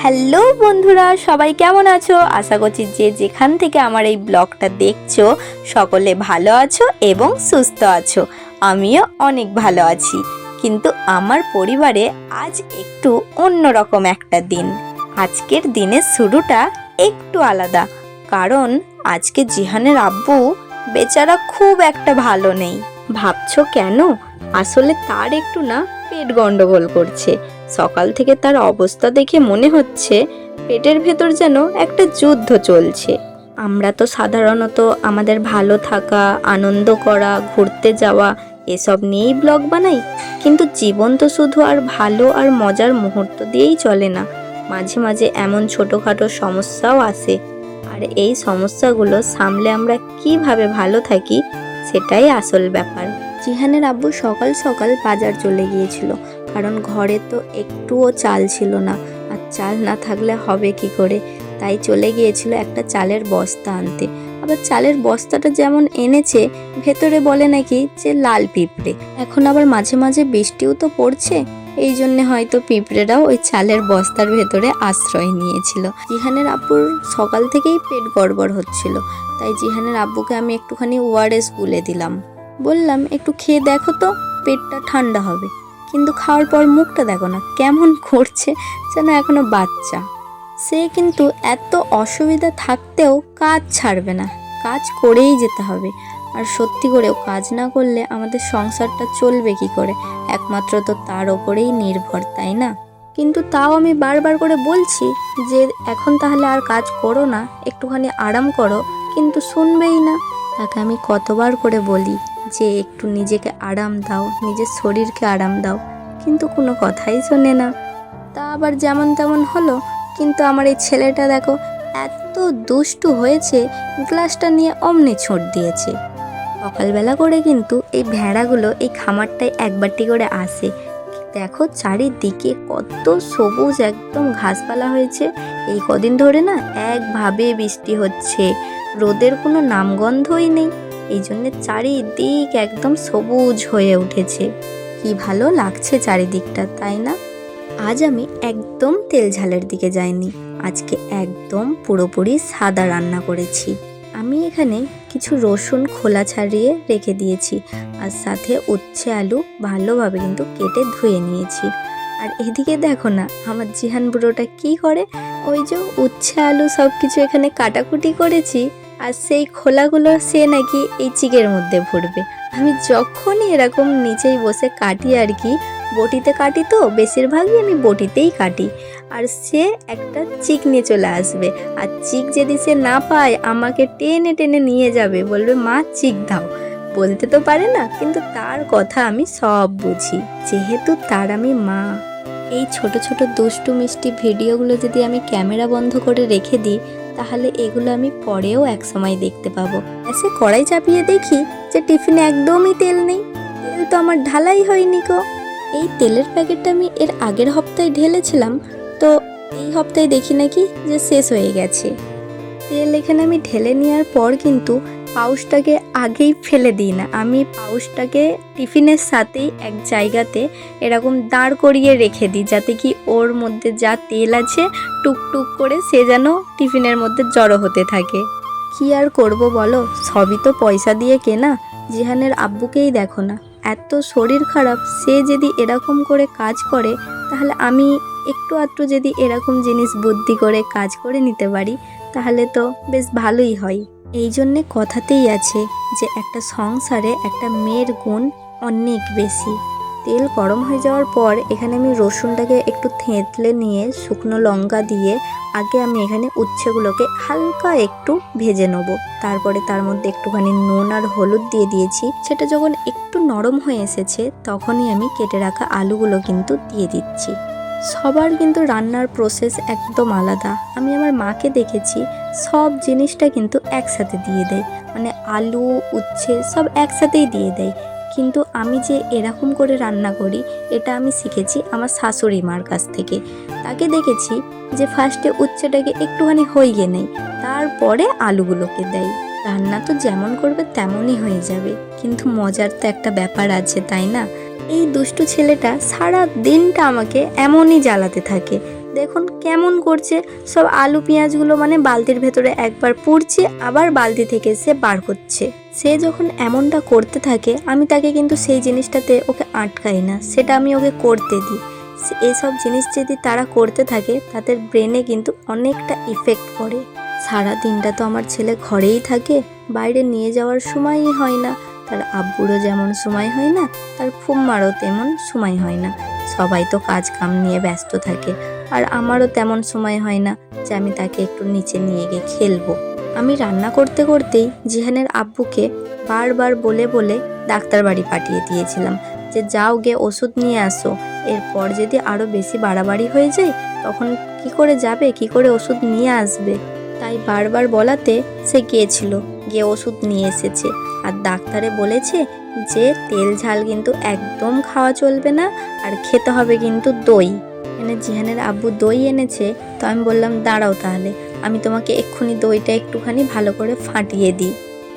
Hello বন্ধুরা, সবাই কেমন আছো? আশা করছি যে যেখান থেকে আমার এই ব্লগটা দেখছো সকলে ভালো আছো এবং সুস্থ আছো। আমিও অনেক ভালো আছি, কিন্তু আমার পরিবারে আজ একটু অন্যরকম একটা দিন। আজকের দিনের শুরুটা একটু আলাদা, কারণ আজকে জিহানের আব্বু বেচারা খুব একটা ভালো নেই। ভাবছো কেন? আসলে তার একটু না পেট গন্ডগোল করছে। সকাল থেকে তার অবস্থা দেখে মনে হচ্ছে পেটের ভেতর যেন একটা যুদ্ধ চলছে। আমরা তো সাধারণত আমাদের ভালো থাকা, আনন্দ করা, ঘুরতে যাওয়া এসব নিয়েই ব্লগ বানাই, কিন্তু জীবন তো শুধু আর ভালো আর মজার মুহূর্ত দিয়েই চলে না। মাঝে মাঝে এমন ছোটোখাটো সমস্যাও আসে, আর এই সমস্যাগুলো সামলে আমরা কিভাবে ভালো থাকি সেটাই আসল ব্যাপার। জিহানের আব্বু সকাল সকাল বাজার চলে গিয়েছিল, কারণ ঘরে তো একটুও চাল ছিল না, আর চাল না থাকলে হবে কি করে। তাই চলে গিয়েছিল একটা চালের বস্তা আনতে। আবার চালের বস্তাটা যেমন এনেছে, ভেতরে বলে নাকি যে লাল পিঁপড়ে। এখন আবার মাঝে মাঝে বৃষ্টিও তো পড়ছে, এই জন্যে হয়তো পিঁপড়েরাও ওই চালের বস্তার ভেতরে আশ্রয় নিয়েছিল। জিহানের আব্বুর সকাল থেকেই পেট গড়বড় হচ্ছিল, তাই জিহানের আব্বুকে আমি একটুখানি ওআরএস গুলে দিলাম। বললাম একটু খেয়ে দেখো তো, পেটটা ঠান্ডা হবে। কিন্তু খাওয়ার পর মুখটা দেখো না কেমন করছে, যেন এখনো বাচ্চা। সে কিন্তু এত অসুবিধা থাকতেও কাজ ছাড়বে না, কাজ করেই যেতে হবে। আর সত্যি করেও কাজ না করলে আমাদের সংসারটা চলবে কি করে? একমাত্র তো তার ওপরেই নির্ভর, তাই না? কিন্তু তাও আমি বারবার করে বলছি যে এখন তাহলে আর কাজ করো না, একটুখানি আরাম করো, কিন্তু শুনবেই না। তাকে আমি কতবার করে বলি যে একটু নিজেকে আরাম দাও, নিজের শরীরকে আরাম দাও, কিন্তু কোনো কথাই শোনে না। তা আবার যেমন তেমন হলো। কিন্তু আমার এই ছেলেটা দেখো এত দুষ্টু হয়েছে, গ্লাসটা নিয়ে অমনি ছুঁড় দিয়েছে। সকালবেলা করে কিন্তু এই ভেড়াগুলো এই খামারটায় একবারটি করে আসে। দেখো চারিদিকে কত সবুজ একদম ঘাসপালা হয়েছে। এই কদিন ধরে না একভাবে বৃষ্টি হচ্ছে, রোদের কোনো নামগন্ধই নেই। এই জন্যে চারিদিক একদম সবুজ হয়ে উঠেছে। কি ভালো লাগছে চারিদিকটা, তাই না? আজ আমি একদম তেল ঝালের দিকে যাইনি, আজকে একদম পুরোপুরি সাদা রান্না করেছি। আমি এখানে কিছু রসুন খোলা ছাড়িয়ে রেখে দিয়েছি, আর সাথে উচ্ছে আলু ভালোভাবে কিন্তু কেটে ধুয়ে নিয়েছি। আর এদিকে দেখো না আমার জিহান বুড়োটা কি করে, ওই যে উচ্ছে আলু সব কিছু এখানে কাটাকুটি করেছি, আর সেই খোলাগুলো সে নাকি এই চিকের মধ্যে ভরবে। আমি যখনই এরকম নিচেই বসে কাটি আর কি, বটিতে কাটি তো বেশিরভাগই আমি বটিতেই কাটি, আর সে একটা চিক নিয়ে চলে আসবে। আর চিক যদি সে না পায় আমাকে টেনে টেনে নিয়ে যাবে, বলবে মা চিক দাও। বলতে তো পারে না, কিন্তু তার কথা আমি সব বুঝি, যেহেতু তার আমি মা। এই ছোট ছোট দুষ্টু মিষ্টি ভিডিওগুলো যদি আমি ক্যামেরা বন্ধ করে রেখে দিই, তাহলে এগুলো আমি পরেও একসময় দেখতে পাবো। এসে কড়াই চাপিয়ে দেখি যে টিফিনে একদমই তেল নেই। তেল তো আমার ঢালাই হয়নি গো। এই তেলের প্যাকেটটা আমি এর আগের সপ্তাহে ঢেলেছিলাম, তো এই সপ্তাহে দেখি নাকি যে শেষ হয়ে গেছে। তেল এখানে আমি ঢেলে নেওয়ার পর কিন্তু পাউচটাকে আগেই ফেলে দিই না, আমি পাউচটাকে টিফিনের সাথেই এক জায়গাতে এরকম দাঁড় করিয়ে রেখে দিই, যাতে কি ওর মধ্যে যা তেল আছে টুকটুক করে সে যেন টিফিনের মধ্যে জড়ো হতে থাকে। কি আর করব বলো, সবই তো পয়সা দিয়ে কেনা। জিহানের আব্বুকেই দেখো না, এত শরীর খারাপ, সে যদি এরকম করে কাজ করে, তাহলে আমি একটু আধটু যদি এরকম জিনিস বুদ্ধি করে কাজ করে নিতে পারি, তাহলে তো বেশ ভালোই হয়। এই জন্যে কথাতেই আছে যে একটা সংসারে একটা মেয়ের গুণ অনেক বেশি। তেল গরম হয়ে যাওয়ার পর এখানে আমি রসুনটাকে একটু থেঁতলে নিয়ে শুকনো লঙ্কা দিয়ে আগে আমি এখানে উচ্ছেগুলোকে হালকা একটু ভেজে নেবো। তারপরে তার মধ্যে একটুখানি নুন আর হলুদ দিয়ে দিয়েছি। সেটা যখন একটু নরম হয়ে এসেছে, তখনই আমি কেটে রাখা আলুগুলো কিন্তু দিয়ে দিচ্ছি। সবার কিন্তু রান্নার প্রসেস একদম আলাদা। আমি আমার মাকে দেখেছি সব জিনিসটা কিন্তু একসাথে দিয়ে দেয়, মানে আলু উচ্ছে সব একসাথেই দিয়ে দেয়। কিন্তু আমি যে এরকম করে রান্না করি, এটা আমি শিখেছি আমার শাশুড়ি মার কাছ থেকে। তাকে দেখেছি যে ফার্স্টে উচ্ছেটাকে একটুখানি হইয়ে নেয়, তারপরে আলুগুলোকে দেয়। রান্না তো যেমন করবে তেমনই হয়ে যাবে, কিন্তু মজার তো একটা ব্যাপার আছে, তাই না? এই দুষ্টু ছেলেটা সারা দিনটা আমাকে এমনই জ্বালাতে থাকে দেখুন কেমন করছে, সব আলু পেঁয়াজগুলো মানে বালতির ভেতরে একবার পুড়ছে, আবার বালতি থেকে সে বার করছে। সে যখন এমনটা করতে থাকে আমি তাকে কিন্তু সেই জিনিসটাতে ওকে আটকাই না, সেটা আমি ওকে করতে দিই। এসব জিনিস যদি তারা করতে থাকে তাদের ব্রেনে কিন্তু অনেকটা ইফেক্ট পড়ে। সারা দিনটা তো আমার ছেলে ঘরেই থাকে, বাইরে নিয়ে যাওয়ার সময়ই হয় না। তার আব্বুরও যেমন সময় হয় না, তার ফুম্মারও তেমন সময় হয় না। সবাই তো কাজ কাম নিয়ে ব্যস্ত থাকে, আর আমারও তেমন সময় হয় না যে আমি তাকে একটু নিচে নিয়ে গিয়ে খেলবো। আমি রান্না করতে করতেই জিহানের আব্বুকে বারবার বলে বলে ডাক্তার বাড়ি পাঠিয়ে দিয়েছিলাম যে যাও গিয়ে ওষুধ নিয়ে আসো। এরপর যদি আরও বেশি বাড়াবাড়ি হয়ে যায় তখন কি করে যাবে, কি করে ওষুধ নিয়ে আসবে। তাই বারবার বলাতে সে গিয়েছিল, গিয়ে ওষুধ নিয়ে এসেছে। আর ডাক্তারে বলেছে যে তেল ঝাল কিন্তু একদম খাওয়া চলবে না, আর খেতে হবে কিন্তু দই। জিহানের আব্বু দই এনেছে, তো আমি বললাম দাঁড়াও তাহলে আমি তোমাকে এক্ষুনি দইটা একটুখানি ভালো করে ফাটিয়ে দিই।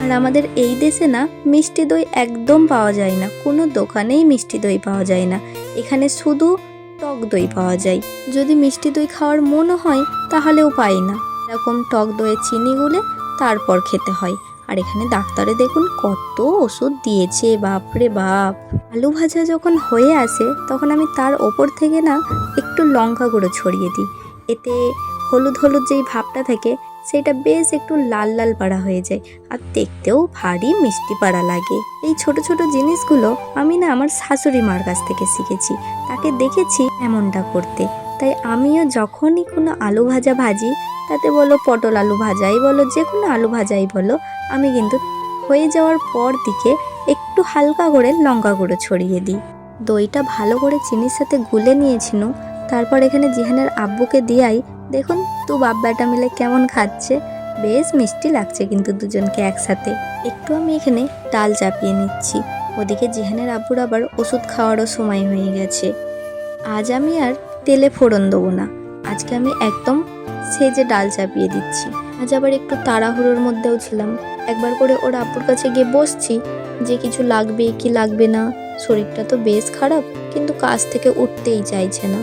আর আমাদের এই দেশে না মিষ্টি দই একদম পাওয়া যায় না, কোনো দোকানেই মিষ্টি দই পাওয়া যায় না। এখানে শুধু টক দই পাওয়া যায়। যদি মিষ্টি দই খাওয়ার মনও হয় তাহলেও পাই না, এরকম টক দইয়ে চিনি গুলে তারপর খেতে হয়। আর এখানে ডাক্তারে দেখুন কত ওষুধ দিয়েছে, বাপরে বাপ। আলু ভাজা যখন হয়ে আসে তখন আমি তার ওপর থেকে না একটু লঙ্কা গুঁড়ো ছড়িয়ে দিই, এতে হলুদ হলুদ যেই ভাবটা থাকে সেটা বেশ একটু লাল লাল পাড়া হয়ে যায়, আর দেখতেও ভারী মিষ্টি পাড়া লাগে। এই ছোট ছোট জিনিসগুলো আমি না আমার শাশুড়ি মার কাছ থেকে শিখেছি, তাকে দেখেছি এমনটা করতে। তাই আমিও যখনই কোনো আলু ভাজা ভাজি, তাতে বলো পটল আলু ভাজাই বলো, যে কোনো আলু ভাজাই বলো, আমি কিন্তু হয়ে যাওয়ার পর দিকে একটু হালকা করে লঙ্কা গুঁড়ো ছড়িয়ে দিই। দইটা ভালো করে চিনির সাথে গুলে নিয়েছিল, তারপর এখানে জিহানের আব্বুকে দিয়াই দেখুন তু বাপ বেটা মিলে কেমন খাচ্ছে, বেশ মিষ্টি লাগছে কিন্তু দুজনকে একসাথে। একটু আমি এখানে ডাল চাপিয়ে নিচ্ছি, ওদিকে জিহানের আব্বুর আবার ওষুধ খাওয়ারও সময় হয়ে গেছে। আজ আমি আর তেলে ফোড়ন দেবো না, আজকে আমি একদম সেজে ডাল চাপিয়ে দিচ্ছি। আজ আবার একটু তাড়াহুড়োর মধ্যেও ছিলাম, একবার করে ওর আব্বুর কাছে গিয়ে বসছি যে কিছু লাগবে কি লাগবে না। শরীরটা তো বেশ খারাপ, কিন্তু কাজ থেকে উঠতেই চাইছে না।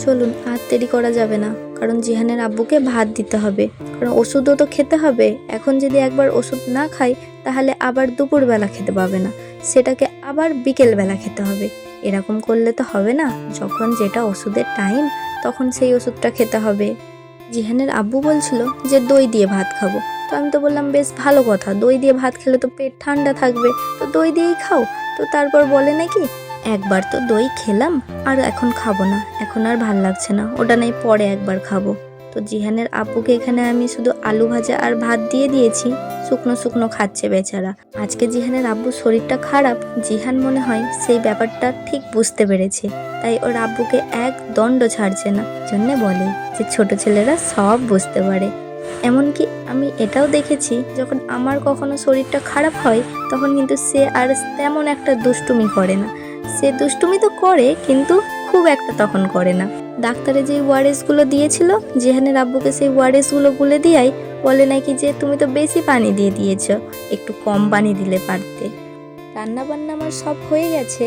চলুন আর দেরি করা যাবে না, কারণ জিহানের আব্বুকে ভাত দিতে হবে, কারণ ওষুধও তো খেতে হবে। এখন যদি একবার ওষুধ না খাই তাহলে আবার দুপুরবেলা খেতে পাবে না, সেটাকে আবার বিকেলবেলা খেতে হবে। এরকম করলে তো হবে না, যখন যেটা ওষুধের টাইম তখন সেই ওষুধটা খেতে হবে। জিহানের আব্বু বলছিল যে দই দিয়ে ভাত খাবো, তো আমি তো বললাম বেশ ভালো কথা, দই দিয়ে ভাত খেলে তো পেট ঠান্ডা থাকবে, তো দই দিয়েই খাও। তো তারপর বলে নাকি একবার তো দই খেলাম আর এখন খাবো না, এখন আর ভাল লাগছে না, ওটা নাই পরে একবার খাবো। তো জিহানের আব্বুকে এখানে আমি শুধু আলু ভাজা আর ভাত দিয়ে দিয়েছি, শুকনো শুকনো খাচ্ছে বেচারা। আজকে জিহানের আব্বুর শরীরটা খারাপ, জিহান মনে হয় সেই ব্যাপারটা ঠিক বুঝতে পেরেছে, তাই ওর আব্বুকে এক দণ্ড ছাড়ছে না। জন্যে বলে যে ছোট ছেলেরা সব বুঝতে পারে। এমনকি আমি এটাও দেখেছি যখন আমার কখনো শরীরটা খারাপ হয় তখন কিন্তু সে আর তেমন একটা দুষ্টুমি করে না, সে দুষ্টুমি তো করে কিন্তু খুব একটা তখন করে না। ডাক্তারে যে ওয়ারেসগুলো দিয়েছিল জিহানের আব্বুকে সেই ওয়ারেসগুলো গুলে দিয়াই বলে নাকি যে তুমি তো বেশি পানি দিয়ে দিয়েছ, একটু কম পানি দিলে পারতে। রান্না বান্না আমার সব হয়ে গেছে,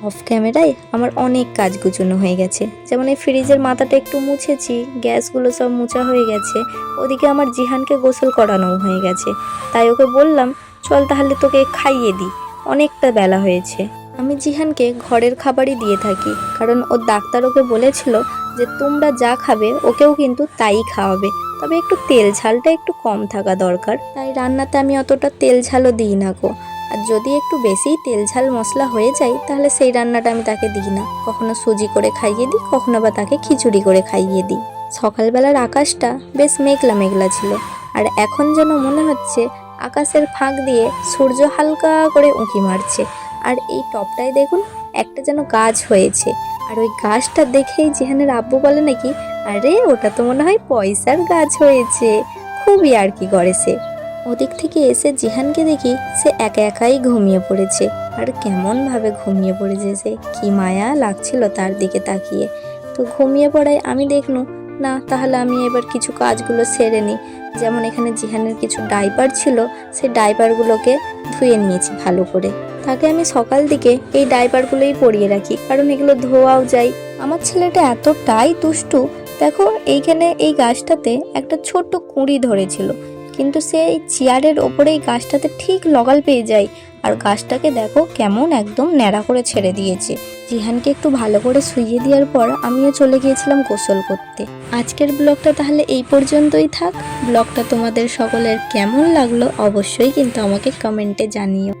অফ ক্যামেরায় আমার অনেক কাজ গুছানো হয়ে গেছে। যেমন এই ফ্রিজের মাথাটা একটু মুছেছি, গ্যাসগুলো সব মুছা হয়ে গেছে, ওদিকে আমার জিহানকে গোসল করানো হয়ে গেছে। তাই ওকে বললাম চল তাহলে তোকে খাইয়ে দিই, অনেকটা বেলা হয়েছে। আমি জিহানকে ঘরের খাবারই দিয়ে থাকি, কারণ ওর ডাক্তার ওকে বলেছিল যে তোমরা যা খাবে ওকেও কিন্তু তাই খাওয়াবে, তবে একটু তেল ঝালটা একটু কম থাকা দরকার। তাই রান্নাতে আমি অতটা তেল ঝালও দিই না গো, আর যদি একটু বেশিই তেল ঝাল মশলা হয়ে যায় তাহলে সেই রান্নাটা আমি তাকে দিই না। কখনো সুজি করে খাইয়ে দিই, কখনো বা তাকে খিচুড়ি করে খাইয়ে দিই। সকালবেলার আকাশটা বেশ মেঘলা মেঘলা ছিল, আর এখন যেন মনে হচ্ছে আকাশের ফাঁক দিয়ে সূর্য হালকা করে উঁকি মারছে। আর এই টপটায় দেখুন একটা যেন গাছ হয়েছে, আর ওই গাছটা দেখেই জিহানের আব্বু বলে নাকি আরে ওটা তো মনে হয় পয়সার গাছ হয়েছে, খুবই আর কি করে সে। ওদিক থেকে এসে জিহানকে দেখি সে একা একাই ঘুমিয়ে পড়েছে, আর কেমনভাবে ঘুমিয়ে পড়েছে সে, কি মায়া লাগছিল তার দিকে তাকিয়ে। তো ঘুমিয়ে পড়ায় আমি দেখলুম না তাহলে আমি এবার কিছু কাজগুলো সেরে নিই। যেমন এখানে জিহানের কিছু ডাইপার ছিল, সেই ডাইপারগুলোকে ধুয়ে নিয়েছি ভালো করে। তাকে আমি সকাল দিকে এই ডাইপারগুলোই পরিয়ে রাখি, কারণ এগুলো ধোয়াও যায়। আমার ছেলেটা এতটাই দুষ্টু দেখো এইখানে এই গাছটাতে একটা ছোট্ট কুঁড়ি ধরেছিল, কিন্তু সেই চেয়ারের ওপরেই গাছটাতে ঠিক লগাল পেয়ে যায়। আর গাছটাকে দেখো কেমন একদম ন্যাড়া করে ছেড়ে দিয়েছে। জিহানকে একটু ভালো করে শুইয়ে দেওয়ার পর আমিও চলে গিয়েছিলাম গোসল করতে। আজকের ব্লগটা তাহলে এই পর্যন্তই থাক। ব্লগটা তোমাদের সকলের কেমন লাগলো অবশ্যই কিন্তু আমাকে কমেন্টে জানিও।